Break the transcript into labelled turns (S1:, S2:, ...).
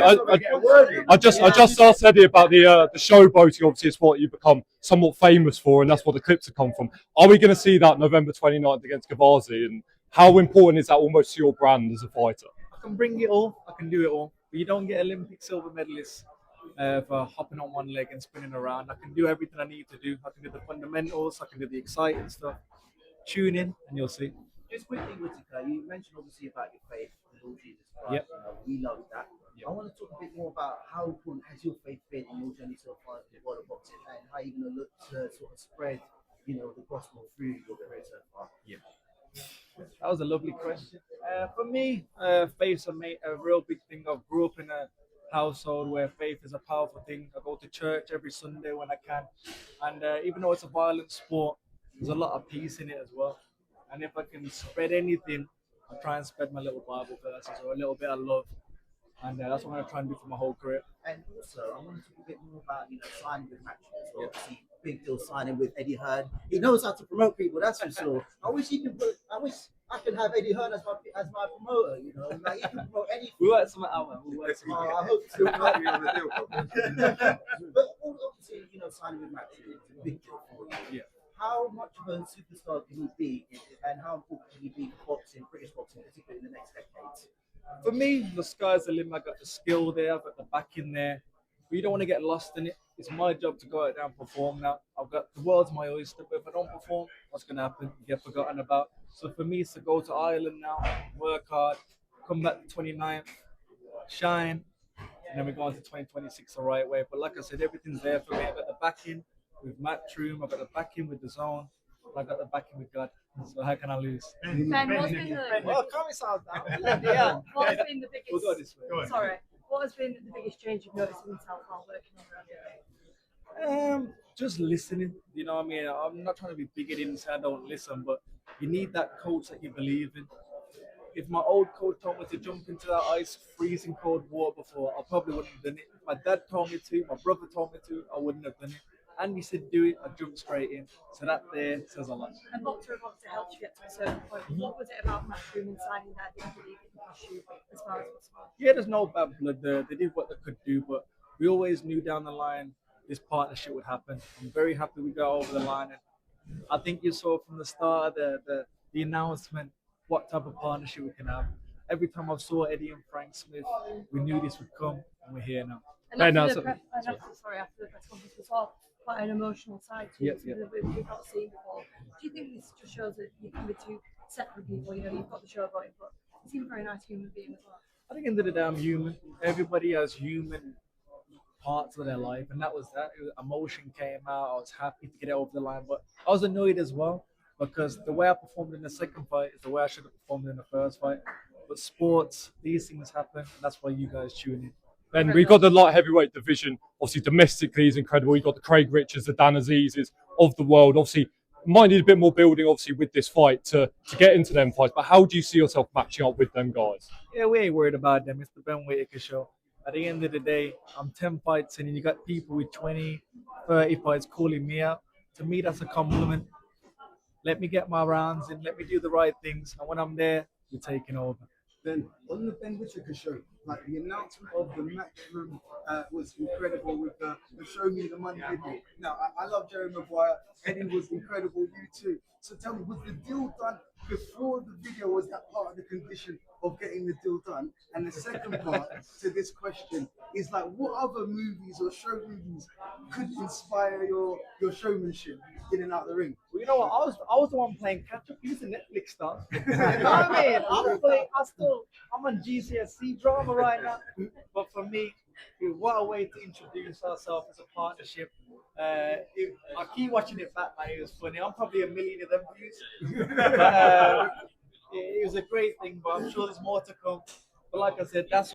S1: I just asked Eddie about the showboating. Obviously, it's what you become somewhat famous for, and that's what the clips have come from. Are we going to see that November 29th against Gavazi? And how important is that almost to your brand as a fighter?
S2: I can bring it all. I can do it all. But you don't get Olympic silver medalists for hopping on one leg and spinning around. I can do everything I need to do. I can do the fundamentals. I can do the exciting stuff. Tune in, and you'll see.
S3: Just quickly, Whittaker, you mentioned obviously about your faith in Lord Jesus Christ.
S2: Yep.
S3: We love that. I want to talk a bit more about how important has your faith been in your journey so far in the world of boxing, and how you're going to look to sort of spread, the gospel through your career so far.
S2: Yeah. That was a lovely question. For me, faith's a real big thing. I grew up in a household where faith is a powerful thing. I go to church every Sunday when I can. And even though it's a violent sport, there's a lot of peace in it as well. And if I can spread anything, I'll try and spread my little Bible verses or a little bit of love. And that's what I'm going to try and do for my whole career.
S3: And also, I want to talk a bit more about, signing with Matchroom as well. Obviously, big deal signing with Eddie Hearn. He knows how to promote people, that's for sure. I wish I could have Eddie Hearn as my promoter, Like, he can promote anything.
S2: We work something out, man.
S3: I hope so. But obviously, signing with Matchroom is a big deal for you.
S2: Yeah.
S3: How much of a superstar can he be, and how important can he be for boxing, British boxing, particularly in the next decades?
S2: For me, the sky's the limit. I got the skill there, I've got the backing there. But you don't want to get lost in it. It's my job to go out there and perform now. I've got the world's my oyster, but if I don't perform, what's going to happen? You get forgotten about. So for me, it's to go to Ireland now, work hard, come back the 29th, shine, and then we go on to 2026 the right way. But like I said, everything's there for me. I've got the backing with Matchroom, I've got the backing with the zone, I got the backing with God. So how can I lose?
S4: Ben, what's been What has been the biggest?
S2: We'll go this way.
S4: Sorry. What has been the biggest change you've noticed in yourself while working on your
S2: Just listening. You know what I mean? I'm not trying to be bigoted and say I don't listen, but you need that coach that you believe in. If my old coach told me to jump into that ice, freezing cold water before, I probably wouldn't have done it. If my dad told me to, my brother told me to, I wouldn't have done it. And he said do it, I jumped straight in. So that there says a lot.
S4: And Matchroom obviously helped you get to a certain point. What was it about Matchroom and signing that didn't believe it push you as far as possible?
S2: Yeah, there's no bad blood there. They did what they could do, but we always knew down the line this partnership would happen. I'm very happy we got over the line. And I think you saw from the start of the announcement what type of partnership we can have. Every time I saw Eddie and Frank Smith, we knew this would come, and we're here now.
S4: And after the press conference as well, quite an emotional side to it that we've not seen before. Do you think this just shows that you can be two separate people? You've got the showboating, but you seem a very nice human being as well.
S2: I think at the end of the day, I'm human. Everybody has human parts of their life, and that was that. Emotion came out. I was happy to get it over the line, but I was annoyed as well because the way I performed in the second fight is the way I should have performed in the first fight. But sports, these things happen, and that's why you guys tune in.
S1: Ben, we've got the light heavyweight division. Obviously, domestically is incredible. You've got the Craig Richards, the Dan Azizes of the world. Obviously, might need a bit more building, obviously, with this fight to get into them fights. But how do you see yourself matching up with them guys?
S2: Yeah, we ain't worried about them. It's the Ben Whittaker show. At the end of the day, I'm 10 fights in, and you got people with 20, 30 fights calling me out. To me, that's a compliment. Let me get my rounds in. Let me do the right things. And when I'm there, we're taking over.
S5: Then on the Ben Whittaker show, like the announcement of the Matchroom was incredible with the Show Me the Money video. Now, I love Jerry Maguire. Eddie was incredible, you too. So tell me, was the deal done before the video? Was that part of the condition of getting the deal done? And the second part to this question is like, what other movies or show movies could inspire your showmanship in and out the ring?
S2: Well, you know what? I was the one playing catch up. He's a Netflix star. You know what I mean? I'm on GCSE drama right now. But for me, what a way to introduce ourselves as a partnership. I keep watching it back, man. It was funny. I'm probably 1 million of them views. But, it was a great thing, but I'm sure there's more to come. But like I said, that's